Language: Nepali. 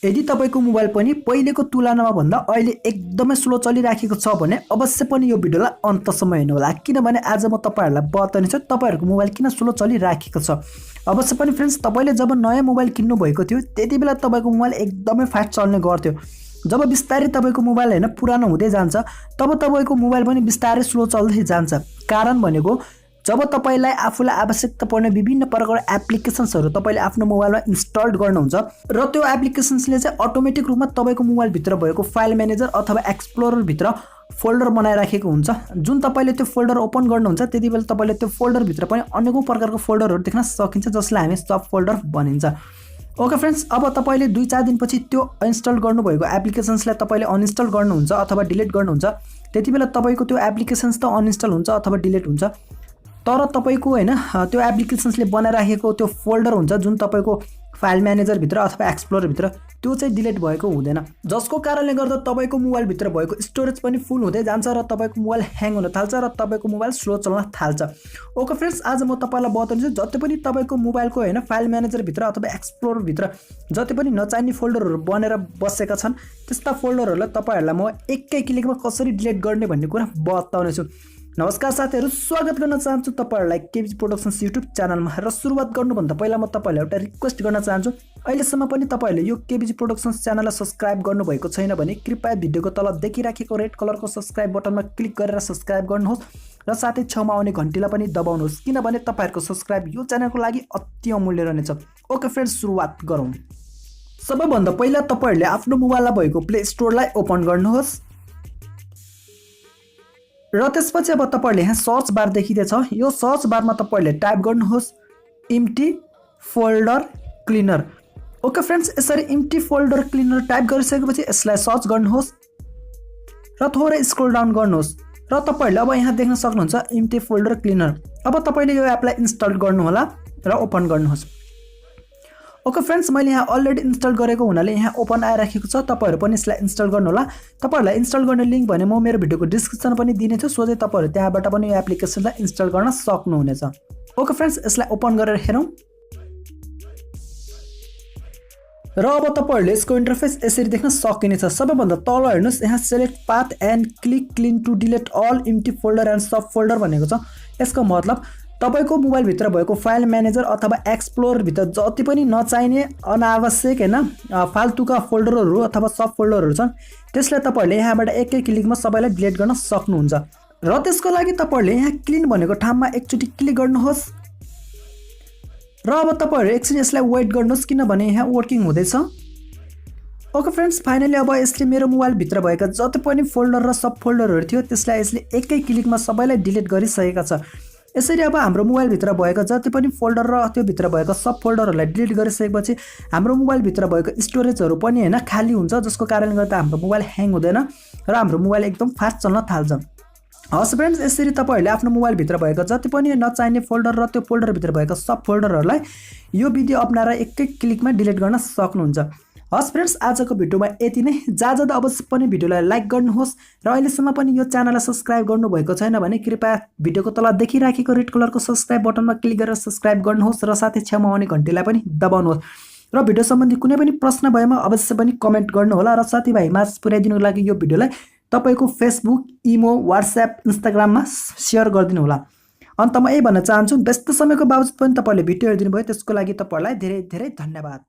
यदि तपाईको मोबाइल पनि पहिलेको तुलनामा भन्दा अहिले एकदमै स्लो चलिराखेको छ भने अवश्य पनि यो भिडियोलाई अन्तसम्म हेर्नु होला, किनभने आज म तपाईहरुलाई बताउनेछु तपाईहरुको मोबाइल किन स्लो चलिराखेको छ। अवश्य पनि फ्रेन्ड्स, तपाईले जब नयाँ मोबाइल किन्नु भएको थियो त्यतिबेला तपाईको मोबाइल एकदमै फास्ट चल्ने गर्थ्यो। जब बिस्तारै तपाईको मोबाइल हैन पुरानो हुँदै जान्छ तब तपाईको मोबाइल पनि बिस्तारै स्लो चल्दै जान्छ। कारण भनेको जब तपाईलाई आफूलाई आवश्यकता पर्ने विभिन्न प्रकारका एप्लिकेशन्सहरु तपाईले आफ्नो मोबाइलमा इन्स्टल गर्नुहुन्छ र त्यो एप्लिकेशन्सले चाहिँ अटोमेटिक रूपमा तपाईको मोबाइल भित्र भएको फाइल म्यानेजर अथवा एक्सप्लोरर भित्र फोल्डर बनाइराखेको हुन्छ। जुन तपाईले त्यो फोल्डर ओपन गर्नुहुन्छ त्यतिबेला तपाईले त्यो फोल्डर भित्र पनि अनेकौं प्रकारको फोल्डरहरु देख्न सकिन्छ, जसलाई हामी सब फोल्डर भनिन्छ। ओके फ्रेन्ड्स, अब तपाईले 2-4 दिनपछि त्यो इन्स्टल गर्नुभएको एप्लिकेशन्सलाई तपाईले अनइन्स्टल गर्नुहुन्छ अथवा डिलिट गर्नुहुन्छ, त्यतिबेला तपाईको त्यो एप्लिकेशन्स त अनइन्स्टल हुन्छ अथवा डिलिट हुन्छ, तर तपाईको हैन त्यो एप्लिकेशन्सले बनाइराखेको त्यो फोल्डर हुन्छ जुन तपाईको फाइल म्यानेजर भित्र अथवा एक्सप्लोरर भित्र त्यो चाहिँ डिलिट भएको हुँदैन, जसको कारणले गर्दा तपाईको मोबाइल भित्र भएको स्टोरेज पनि फुल हुँदै जान्छ र तपाईको मोबाइल ह्याङ हुन थाल्छ र तपाईको मोबाइल स्लो चल्न थाल्छ। ओके फ्रेन्ड्स, आज म तपाईलाई बताउँछु जति पनि तपाईको मोबाइलको हैन फाइल म्यानेजर भित्र अथवा एक्सप्लोरर भित्र जति पनि नचाहिने फोल्डरहरु बनेर बसेका छन् त्यस्ता फोल्डरहरुलाई तपाईहरुलाई म एकै क्लिकमा कसरी डिलिट गर्ने भन्ने कुरा बताउने छु। नमस्कार साथीहरु, स्वागत गर्न चाहन्छु तपाईहरुलाई केबीजी प्रोडक्सन्स युट्युब च्यानलमा। र सुरुवात गर्नुभन्दा पहिला म तपाईहरुलाई एउटा रिक्वेस्ट गर्न चाहन्छु, अहिलेसम्म पनि तपाईहरुले यो केबीजी प्रोडक्सन्स च्यानललाई सब्स्क्राइब गर्नुभएको छैन भने कृपया भिडियोको तल देखिराखेको रेड कलरको सब्स्क्राइब बटनमा क्लिक गरेर सब्स्क्राइब गर्नुहोस् र साथै छेउमा आउने घण्टीलाई पनि दबाउनुहोस्, किनभने तपाईहरुको सब्स्क्राइब यो च्यानलको लागि अति अमूल्य रहनेछ। ओके फ्रेन्ड्स, सुरुवात गरौँ। सबैभन्दा पहिला तपाईहरुले आफ्नो मोबाइलमा भएको प्ले स्टोरलाई ओपन गर्नुहोस् र त्यसपछि अब तपाईहरुले यहाँ सर्च बार देखिदैछ, यो सर्च बारमा तपाईहरुले टाइप गर्नुहोस् empty folder cleaner. Okay friends, यसरी इम्टी फोल्डर क्लिनर टाइप गरिसकेपछि यसलाई सर्च गर्नुहोस् र थोरै स्क्रोल डाउन गर्नुहोस् र तपाईहरुले अब यहाँ देख्न सक्नुहुन्छ इम्टी फोल्डर क्लिनर। अब तपाईले यो एपलाई इन्स्टल गर्नु होला र ओपन गर्नुहोस्। ओके फ्रेन्ड्स, मैले यहाँ अलरेडी इन्स्टल गरेको हुनाले यहाँ ओपन आइराखेको छ, तपाईहरु पनि यसलाई इन्स्टल गर्नु होला। तपाईहरुलाई इन्स्टल गर्ने लिंक भने म मेरो भिडियोको डिस्क्रिप्सन पनि दिनेछु, सोझै तपाईहरु त्यहाँबाट पनि यो एप्लिकेशनलाई इन्स्टल गर्न सक्नुहुनेछ। ओके फ्रेन्ड्स, यसलाई ओपन गरेर हेरौं र अब तपाईहरुले यसको इन्टरफेस यसरी देख्न सकिनेछ। सबैभन्दा तल हेर्नुस्, यहाँ select path and click clean to delete all empty folder and subfolder भनेको छ। यसको मतलब तपाईको मोबाइल भित्र भएको फाइल म्यानेजर अथवा एक्सप्लोरर भित्र जति पनि नचाहिने अनावश्यक हैन फाल्तुका फोल्डरहरु अथवा सब फोल्डरहरु छन् त्यसलाई तपाईहरुले यहाँबाट एकै क्लिकमा सबैलाई डिलिट गर्न सक्नुहुन्छ। र त्यसको लागि तपाईहरुले यहाँ क्लीन भनेको ठाउँमा एकचोटी क्लिक गर्नुहोस् र अब तपाईहरु एकछिन यसलाई वेट गर्नुहोस्, किनभने यहाँ वर्किङ हुँदैछ। ओके फ्रेन्ड्स, फाइनली अब यसले मेरो मोबाइल भित्र भएका जति पनि फोल्डर र सब फोल्डरहरु थियो त्यसलाई यसले एकै क्लिकमा सबैलाई डिलिट गरिसकेका छ। यसरी अब हाम्रो मोबाइल भित्र भएको जति पनि फोल्डर र त्यो भित्र भएको सब फोल्डरहरुलाई डिलिट गरिसकेपछि हाम्रो मोबाइल भित्र भएको स्टोरेजहरु पनि हैन खाली हुन्छ, जसको कारणले गर्दा हाम्रो मोबाइल ह्याङ हुँदैन र हाम्रो मोबाइल एकदम फास्ट चल्न थाल्छ। हस् फ्रेन्ड्स, यसरी तपाईहरुले आफ्नो मोबाइल भित्र भएको जति पनि नचाहिने फोल्डर र त्यो फोल्डर भित्र भएको सब फोल्डरहरुलाई यो विधि अपनाएर एकै क्लिकमा डिलिट गर्न सक्नुहुन्छ। हस् फ्रेन्ड्स, आजको भिडियोमा यति नै। जाँदा अवश्य पनि भिडियोलाई लाइक गर्नुहोस् र अहिलेसम्म पनि यो च्यानललाई सब्स्क्राइब गर्नुभएको छैन भने कृपया भिडियोको तल देखिराखेको रेड कलरको सब्स्क्राइब बटनमा क्लिक गरेर सब्स्क्राइब गर्नुहोस् र साथै छेउमा आउने घण्टीलाई पनि दबाउनुहोस् र भिडियो सम्बन्धी कुनै पनि प्रश्न भएमा अवश्य पनि कमेन्ट गर्नुहोला र साथीभाइमा पुर्याइदिनुको लागि यो भिडियोलाई तपाईको फेसबुक, इमो, व्हाट्सएप, इन्स्टाग्राममा शेयर गरिदिनु होला। अन्तमा यही भन्न चाहन्छु, व्यस्त समयको बावजुद पनि तपाईले भिडियो हेरिदिनु भयो त्यसको लागि तपाईहरुलाई धेरै धेरै धन्यवाद।